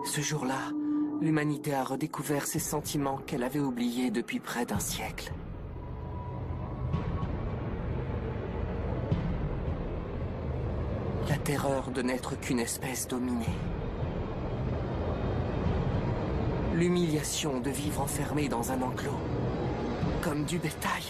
Ce jour-là, l'humanité a redécouvert ses sentiments qu'elle avait oubliés depuis près d'un siècle. La terreur de n'être qu'une espèce dominée. L'humiliation de vivre enfermé dans un enclos, comme du bétail.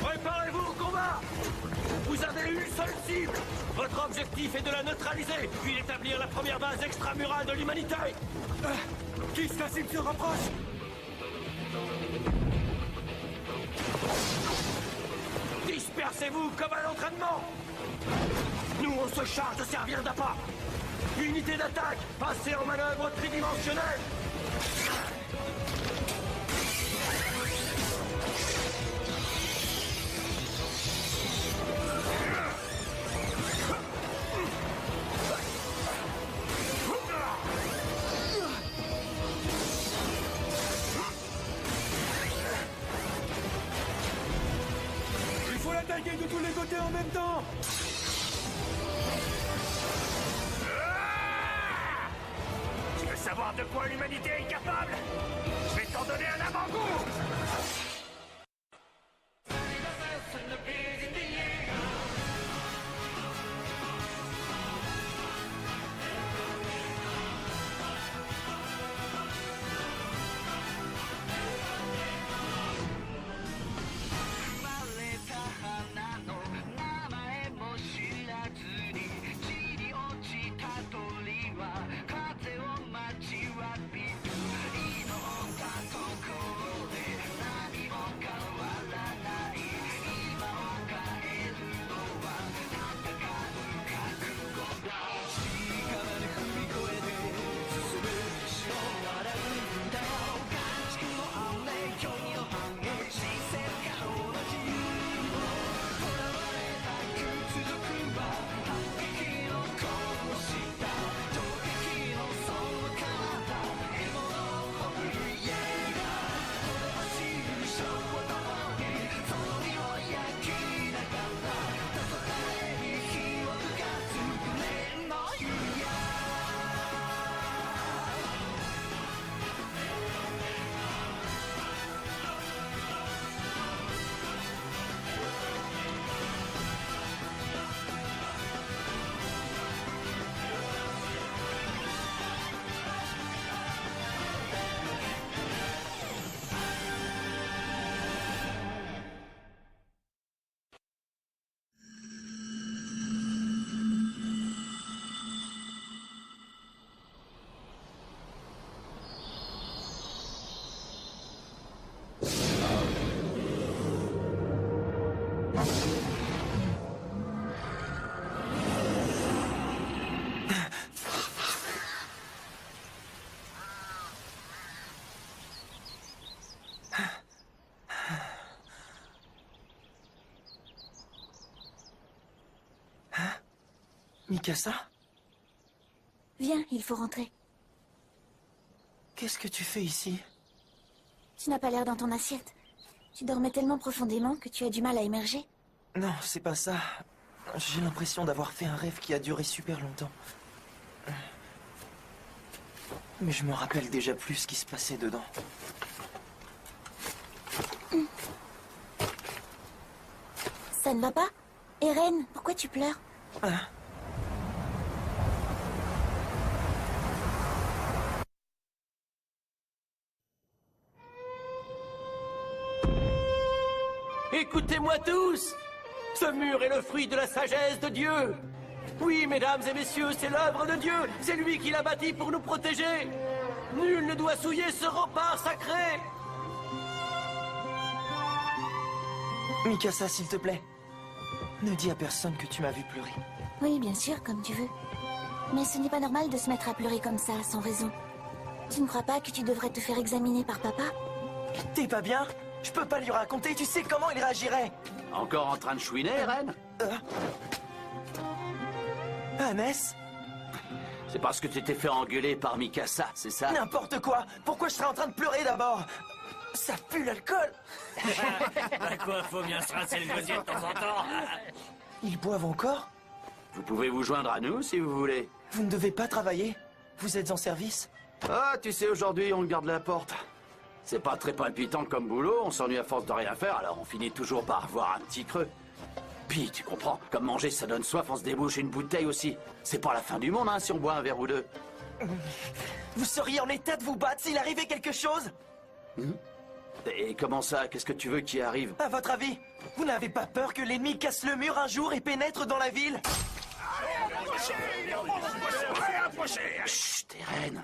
Préparez-vous au combat! Vous avez une seule cible! Votre objectif est de la neutraliser, puis d'établir la première base extramurale de l'humanité! Qui la cible se rapproche! Dispersez-vous comme à l'entraînement! Nous, on se charge de servir d'appât! Unité d'attaque, passez en manœuvre tridimensionnelle! Il faut l'attaquer de tous les côtés en même temps! Tu veux savoir de quoi l'humanité est capable? Je vais t'en donner un avant-goût! Mikasa? Viens, il faut rentrer. Qu'est-ce que tu fais ici? Tu n'as pas l'air dans ton assiette. Tu dormais tellement profondément que tu as du mal à émerger. Non, c'est pas ça. J'ai l'impression d'avoir fait un rêve qui a duré super longtemps. Mais je me rappelle déjà plus ce qui se passait dedans. Ça ne va pas? Eren, pourquoi tu pleures? Écoutez-moi tous! Ce mur est le fruit de la sagesse de Dieu! Oui, mesdames et messieurs, c'est l'œuvre de Dieu! C'est lui qui l'a bâti pour nous protéger! Nul ne doit souiller ce rempart sacré! Mikasa, s'il te plaît. Ne dis à personne que tu m'as vu pleurer. Oui, bien sûr, comme tu veux. Mais ce n'est pas normal de se mettre à pleurer comme ça, sans raison. Tu ne crois pas que tu devrais te faire examiner par papa? T'es pas bien? Je peux pas lui raconter, tu sais comment il réagirait. Encore en train de chouiner, Eren? Hannes? C'est parce que tu t'es fait engueuler par Mikasa, c'est ça? N'importe quoi. Pourquoi je serais en train de pleurer d'abord? Ça pue l'alcool. Bah quoi, faut bien se rincer le gosier de temps en temps. Ils boivent encore? Vous pouvez vous joindre à nous si vous voulez. Vous ne devez pas travailler? Vous êtes en service? Ah, tu sais, aujourd'hui, on garde la porte. C'est pas très palpitant comme boulot, on s'ennuie à force de rien faire, alors on finit toujours par avoir un petit creux. Puis, tu comprends, comme manger ça donne soif, on se débouche une bouteille aussi. C'est pas la fin du monde, hein, si on boit un verre ou deux. Vous seriez en état de vous battre s'il arrivait quelque chose? Et comment ça? Qu'est-ce que tu veux qui arrive? À votre avis, vous n'avez pas peur que l'ennemi casse le mur un jour et pénètre dans la ville? Chut, Eren.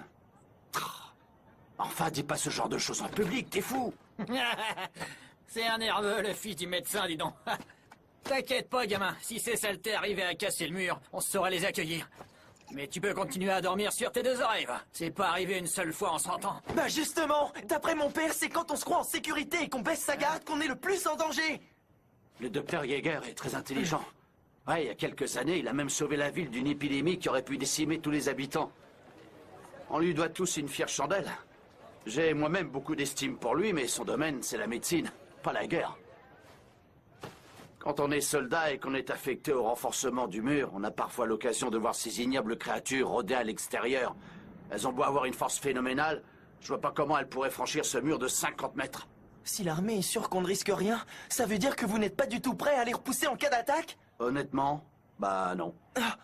Enfin, dis pas ce genre de choses en public, t'es fou. C'est un nerveux, le fils du médecin, dis donc. T'inquiète pas, gamin. Si ces saletés arrivaient à casser le mur, on saurait les accueillir. Mais tu peux continuer à dormir sur tes deux oreilles, va. C'est pas arrivé une seule fois en 100 ans. Bah justement, d'après mon père, c'est quand on se croit en sécurité et qu'on baisse sa garde qu'on est le plus en danger. Le docteur Yeager est très intelligent. Ouais, il y a quelques années, il a même sauvé la ville d'une épidémie qui aurait pu décimer tous les habitants. On lui doit tous une fière chandelle. J'ai moi-même beaucoup d'estime pour lui, mais son domaine, c'est la médecine, pas la guerre. Quand on est soldat et qu'on est affecté au renforcement du mur, on a parfois l'occasion de voir ces ignobles créatures rôder à l'extérieur. Elles ont beau avoir une force phénoménale, je vois pas comment elles pourraient franchir ce mur de 50 mètres. Si l'armée est sûre qu'on ne risque rien, ça veut dire que vous n'êtes pas du tout prêt à les repousser en cas d'attaque? Honnêtement, bah non. Ah,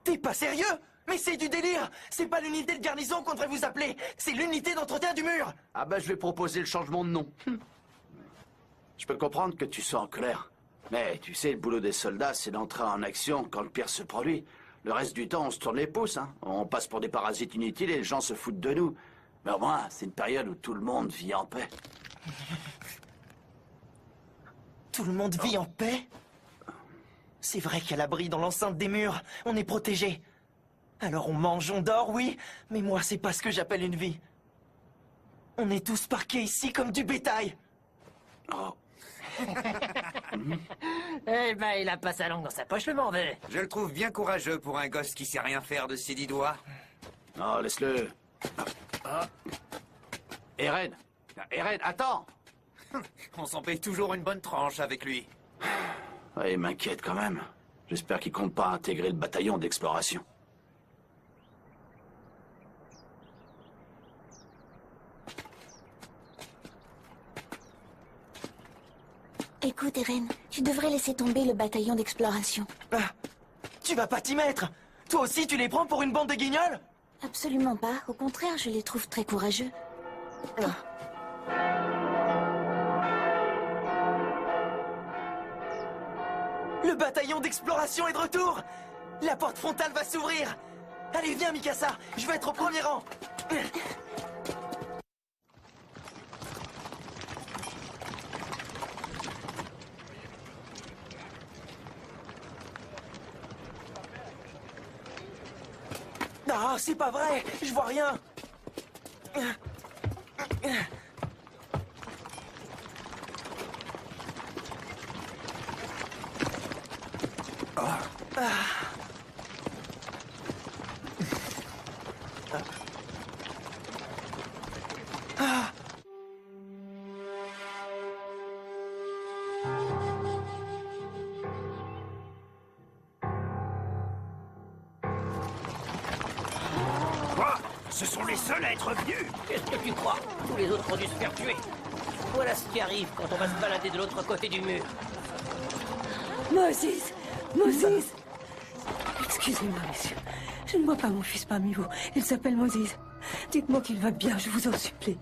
t'es pas sérieux? Mais c'est du délire! C'est pas l'unité de garnison qu'on devrait vous appeler, c'est l'unité d'entretien du mur! Ah bah je vais proposer le changement de nom. Je peux comprendre que tu sois en colère. Mais tu sais, le boulot des soldats, c'est d'entrer en action quand le pire se produit. Le reste du temps, on se tourne les pouces, hein. On passe pour des parasites inutiles et les gens se foutent de nous. Mais au moins, c'est une période où tout le monde vit en paix. Tout le monde vit en paix? C'est vrai qu'à l'abri dans l'enceinte des murs, on est protégé. Alors on mange, on dort, oui, mais moi c'est pas ce que j'appelle une vie. On est tous parqués ici comme du bétail. Oh. Eh ben, il a pas sa langue dans sa poche, le morveux. Je le trouve bien courageux pour un gosse qui sait rien faire de ses 10 doigts. Non, laisse-le. Eren. Eren, attends. On s'en paye toujours une bonne tranche avec lui. Ouais, il m'inquiète quand même. J'espère qu'il compte pas intégrer le bataillon d'exploration. Écoute, Eren, tu devrais laisser tomber le bataillon d'exploration. Ah, tu vas pas t'y mettre. Toi aussi tu les prends pour une bande de guignols? Absolument pas. Au contraire, je les trouve très courageux. Le bataillon d'exploration est de retour. La porte frontale va s'ouvrir. Allez, viens Mikasa, je veux être au premier rang. Ah, c'est pas vrai, je vois rien. Quoi? Ce sont les seuls à être venus. Qu'est-ce que tu crois? Tous les autres ont dû se faire tuer. Voilà ce qui arrive quand on va se balader de l'autre côté du mur. Moses! Moses! Excusez-moi, messieurs. Je ne vois pas mon fils parmi vous. Il s'appelle Moses. Dites-moi qu'il va bien, je vous en supplie.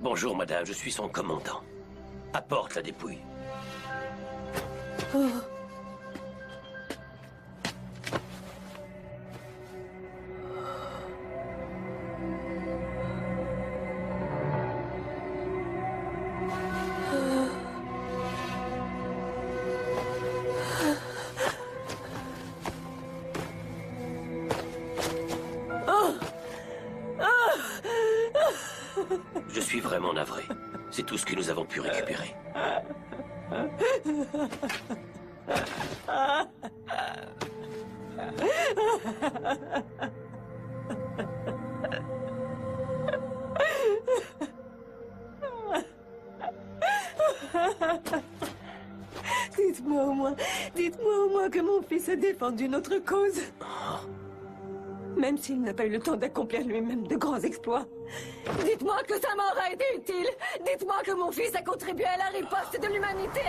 Bonjour, madame, je suis son commandant. Apporte la dépouille. Oh. Je suis vraiment navré. C'est tout ce que nous avons pu récupérer. Dites-moi au moins que mon fils a défendu notre cause. Même s'il n'a pas eu le temps d'accomplir lui-même de grands exploits. Dites-moi que sa mort a été utile. Dites-moi que mon fils a contribué à la riposte de l'humanité.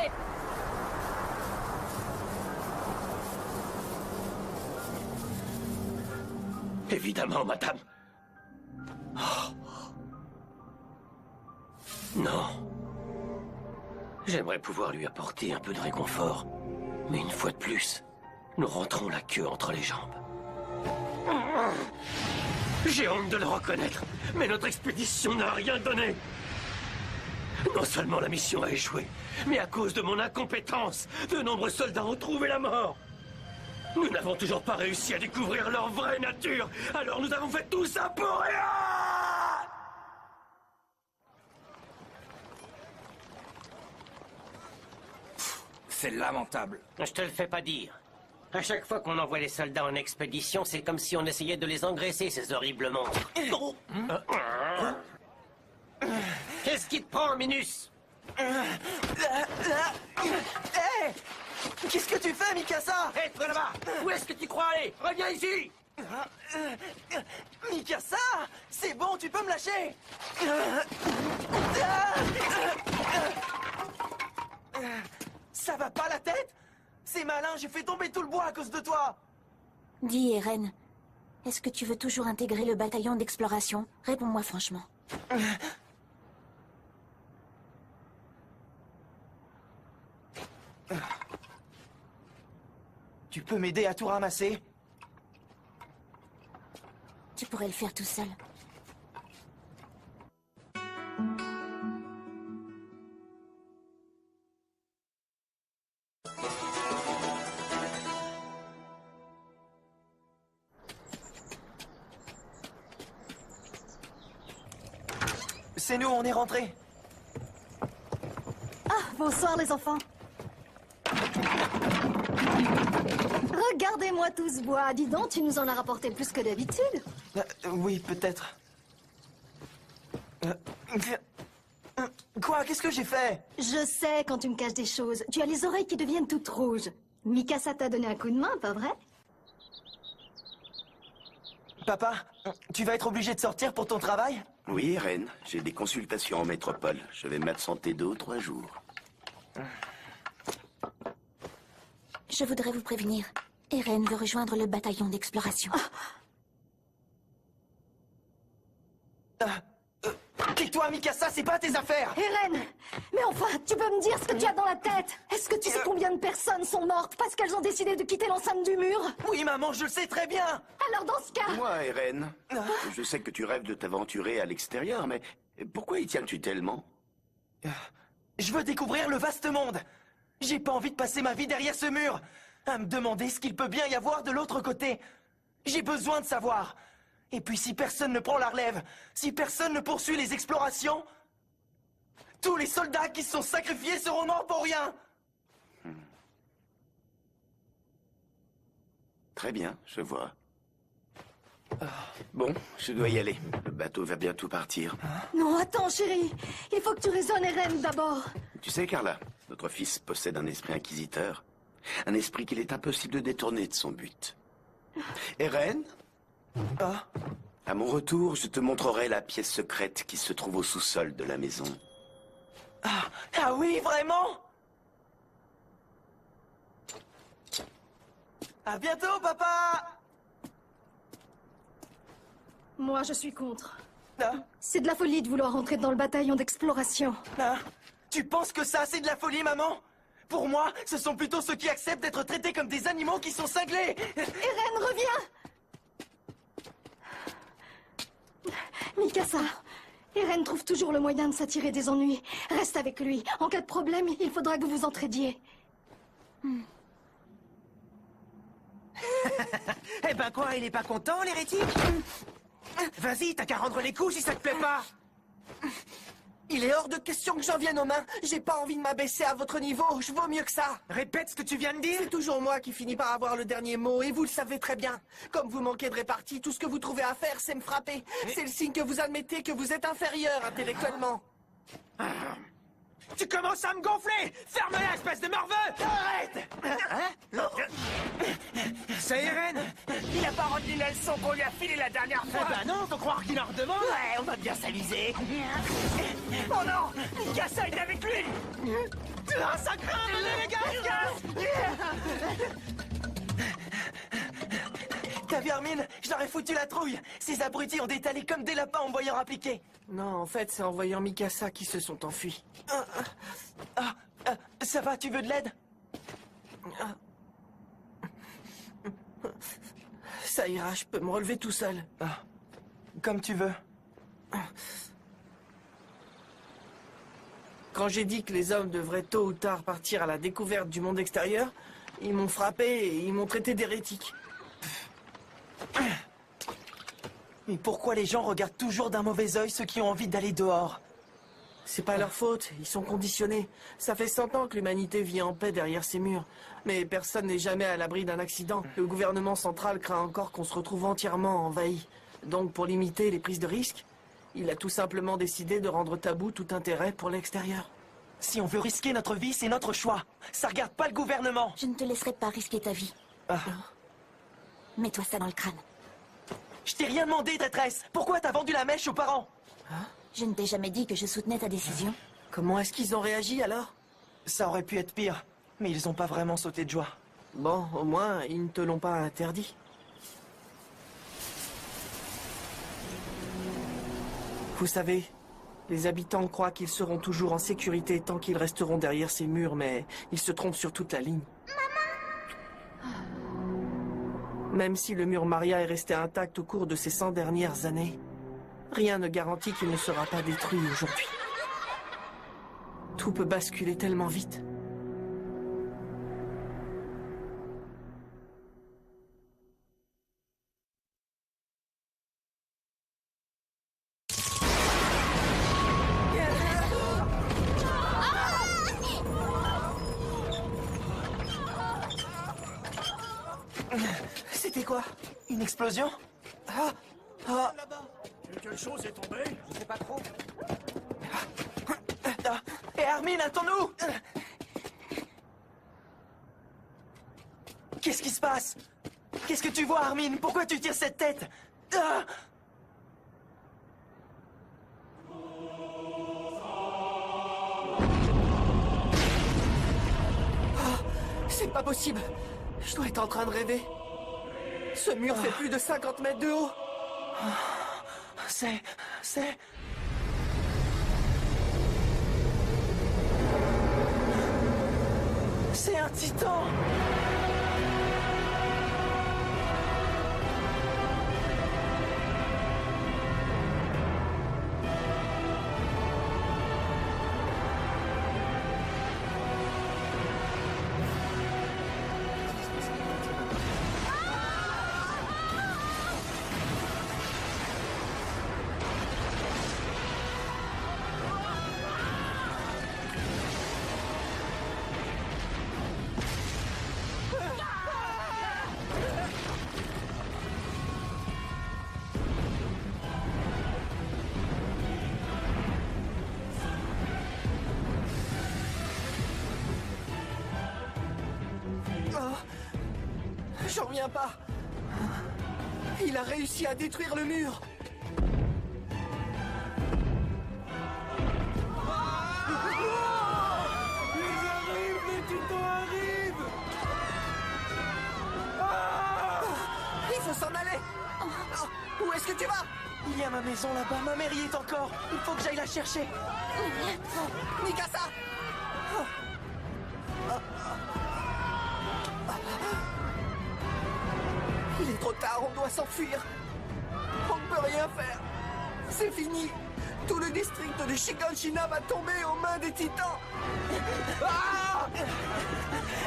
Évidemment, madame. Oh. Non. J'aimerais pouvoir lui apporter un peu de réconfort. Mais une fois de plus, nous rentrons la queue entre les jambes. J'ai honte de le reconnaître, mais notre expédition n'a rien donné. Non seulement la mission a échoué, mais à cause de mon incompétence, de nombreux soldats ont trouvé la mort. Nous n'avons toujours pas réussi à découvrir leur vraie nature, alors nous avons fait tout ça pour rien! C'est lamentable. Je te le fais pas dire. À chaque fois qu'on envoie les soldats en expédition, c'est comme si on essayait de les engraisser, ces horribles monstres. Qu'est-ce qui te prend, Minus? Hé! Qu'est-ce que tu fais, Mikasa? Hé, toi là-bas! Où est-ce que tu crois aller? Reviens ici! Mikasa! C'est bon, tu peux me lâcher! Ça va pas la tête? C'est malin, j'ai fait tomber tout le bois à cause de toi! Dis, Eren, est-ce que tu veux toujours intégrer le bataillon d'exploration? Réponds-moi franchement. Tu peux m'aider à tout ramasser? Tu pourrais le faire tout seul. C'est nous, on est rentrés. Bonsoir les enfants. Regardez-moi tout ce bois. Dis donc, tu nous en as rapporté plus que d'habitude. Oui, peut-être. Quoi? Qu'est-ce que j'ai fait? Je sais quand tu me caches des choses. Tu as les oreilles qui deviennent toutes rouges. Mikasa t'a donné un coup de main, pas vrai? Papa, tu vas être obligé de sortir pour ton travail? Oui, Eren, j'ai des consultations en métropole. Je vais m'absenter 2 ou 3 jours. Je voudrais vous prévenir. Eren veut rejoindre le bataillon d'exploration. Tais-toi, Mikasa, c'est pas tes affaires! Eren! Mais enfin, tu peux me dire ce que tu as dans la tête? Est-ce que tu sais combien de personnes sont mortes parce qu'elles ont décidé de quitter l'enceinte du mur? Oui, maman, je le sais très bien! Alors dans ce cas... Moi, Eren, je sais que tu rêves de t'aventurer à l'extérieur, mais pourquoi y tiens-tu tellement? Je veux découvrir le vaste monde! J'ai pas envie de passer ma vie derrière ce mur! À me demander ce qu'il peut bien y avoir de l'autre côté! J'ai besoin de savoir! Et puis si personne ne prend la relève, si personne ne poursuit les explorations, tous les soldats qui se sont sacrifiés seront morts pour rien! Très bien, je vois. Bon, je dois y aller. Le bateau va bientôt partir. Non, attends, chérie. Il faut que tu raisonnes Eren d'abord. Tu sais, Carla, notre fils possède un esprit inquisiteur. Un esprit qu'il est impossible de détourner de son but. Eren, à mon retour, je te montrerai la pièce secrète qui se trouve au sous-sol de la maison. Ah oui, vraiment? À bientôt, papa! Moi, je suis contre. Ah, C'est de la folie de vouloir entrer dans le bataillon d'exploration. ah. Tu penses que ça, c'est de la folie, maman? Pour moi, ce sont plutôt ceux qui acceptent d'être traités comme des animaux qui sont cinglés! Eren, reviens! Mikasa, Eren trouve toujours le moyen de s'attirer des ennuis. Reste avec lui. En cas de problème, il faudra que vous entraidiez. Eh ben quoi, il est pas content, l'hérétique? Vas-y, t'as qu'à rendre les coups si ça te plaît pas. Il est hors de question que j'en vienne aux mains. J'ai pas envie de m'abaisser à votre niveau. Je vaux mieux que ça. Répète ce que tu viens de dire. C'est toujours moi qui finis par avoir le dernier mot, et vous le savez très bien. Comme vous manquez de répartie, tout ce que vous trouvez à faire, c'est me frapper. C'est le signe que vous admettez que vous êtes inférieur intellectuellement. Tu commences à me gonfler. Ferme-la, espèce de morveux. Arrête! C'est Eren. Il a pas retenu la leçon qu'on lui a filée la dernière Eh fois. ben non, faut croire qu'il en redemande. Ouais, on va bien s'amuser. Oh non! Mikasa est avec lui! Ah, ça craint! Les gars! T'as vu, Armin? Je leur ai foutu la trouille! Ces abrutis ont détalé comme des lapins en me voyant appliquer! Non, en fait, c'est en voyant Mikasa qu'ils se sont enfuis. Ça va, tu veux de l'aide? Ça ira, je peux me relever tout seul. Comme tu veux. Quand j'ai dit que les hommes devraient tôt ou tard partir à la découverte du monde extérieur, ils m'ont frappé et ils m'ont traité d'hérétique. Mais pourquoi les gens regardent toujours d'un mauvais œil ceux qui ont envie d'aller dehors? C'est pas leur faute, ils sont conditionnés. Ça fait 100 ans que l'humanité vit en paix derrière ces murs. Mais personne n'est jamais à l'abri d'un accident. Le gouvernement central craint encore qu'on se retrouve entièrement envahi. Donc pour limiter les prises de risques, il a tout simplement décidé de rendre tabou tout intérêt pour l'extérieur. Si on veut risquer notre vie, c'est notre choix. Ça regarde pas le gouvernement. Je ne te laisserai pas risquer ta vie. Mets-toi ça dans le crâne. Je t'ai rien demandé, traîtresse. Pourquoi t'as vendu la mèche aux parents? Je ne t'ai jamais dit que je soutenais ta décision. Comment est-ce qu'ils ont réagi alors? Ça aurait pu être pire, mais ils ont pas vraiment sauté de joie. Bon, au moins, ils ne te l'ont pas interdit. Vous savez, les habitants croient qu'ils seront toujours en sécurité tant qu'ils resteront derrière ces murs, mais ils se trompent sur toute la ligne. Même si le mur Maria est resté intact au cours de ces 100 dernières années, rien ne garantit qu'il ne sera pas détruit aujourd'hui. Tout peut basculer tellement vite. C'était quoi? Une explosion? Quelque chose est tombé? Je sais pas trop. Et Armin, attends-nous! Qu'est-ce qui se passe? Qu'est-ce que tu vois, Armin? Pourquoi tu tires cette tête? C'est pas possible. Je dois être en train de rêver. Ce mur fait plus de 50 mètres de haut. C'est... C'est un titan! J'en reviens pas. Il a réussi à détruire le mur. Ils arrivent, les titans arrivent! Il faut s'en aller. Où est-ce que tu vas? Il y a ma maison là-bas, ma mère y est encore. Il faut que j'aille la chercher. Mikasa! Il est trop tard, on doit s'enfuir. On ne peut rien faire. C'est fini. Tout le district de Shiganshina va tomber aux mains des titans.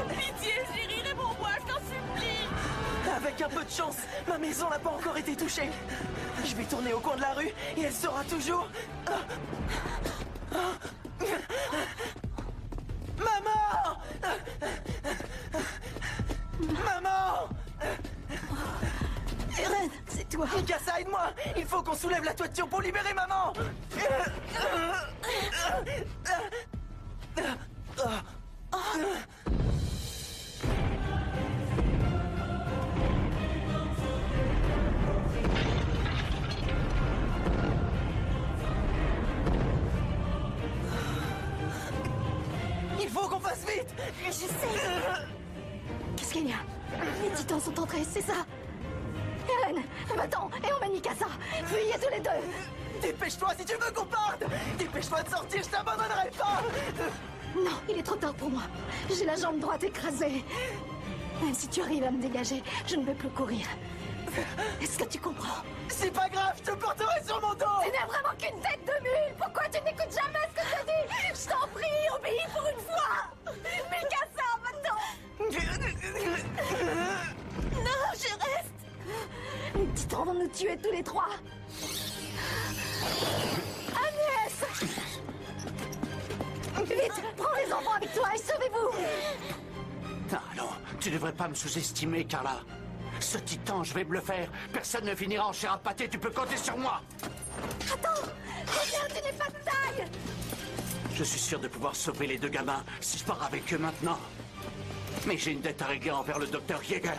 Pitié, Jiri, réponds-moi, je t'en supplie. Avec un peu de chance, ma maison n'a pas encore été touchée. Je vais tourner au coin de la rue et elle sera toujours... toi. Mikasa, aide-moi! Il faut qu'on soulève la toiture pour libérer maman! Il faut qu'on fasse vite! Je sais. Qu'est-ce qu'il y a? Les titans sont entrés, c'est ça? Eren, va-t'en et emmène Mikasa. Fuyez tous les deux. Dépêche-toi si tu veux qu'on parte! Dépêche-toi de sortir, je t'abandonnerai pas! Non, il est trop tard pour moi. J'ai la jambe droite écrasée. Même si tu arrives à me dégager, je ne peux plus courir. Est-ce que tu comprends? C'est pas grave, je te porterai sur mon dos! Tu n'as vraiment qu'une tête de mule. Pourquoi tu n'écoutes jamais ce que je te dis? Je t'en prie, obéis pour une fois. Mikasa, va-t'en. Non, je reste. Les titans vont nous tuer tous les trois. Agnès! Vite, prends les enfants avec toi et sauvez-vous! Allons, tu devrais pas me sous-estimer, Carla. Ce titan, je vais me le faire. Personne ne finira en chair à pâté, tu peux compter sur moi. Attends! Regarde, tu n'es pas de taille! Je suis sûr de pouvoir sauver les deux gamins si je pars avec eux maintenant. Mais j'ai une dette à régler envers le docteur Yeager.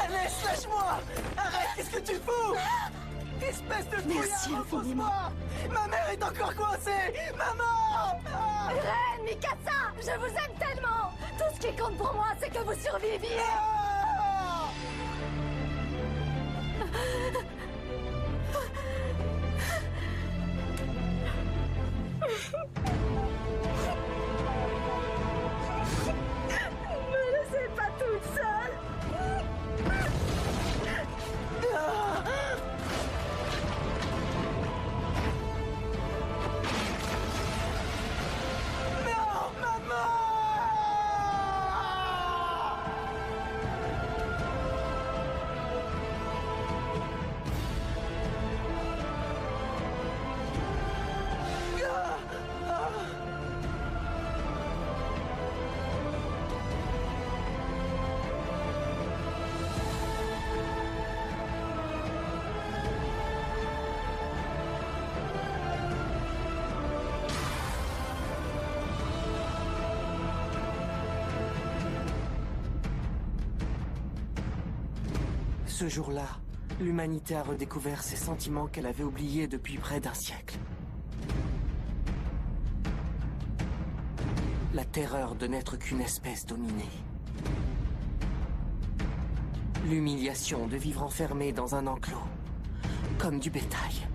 Agnès, lâche-moi! Arrête, qu'est-ce que tu fous? Espèce de fouillard, Merci infiniment. repose-moi! Ma mère est encore coincée! Maman! Ren, Mikasa, je vous aime tellement! Tout ce qui compte pour moi, c'est que vous surviviez! Ne me laissez pas toute seule! Non, maman! Ce jour-là, l'humanité a redécouvert ses sentiments qu'elle avait oubliés depuis près d'un siècle. La terreur de n'être qu'une espèce dominée. L'humiliation de vivre enfermé dans un enclos, comme du bétail.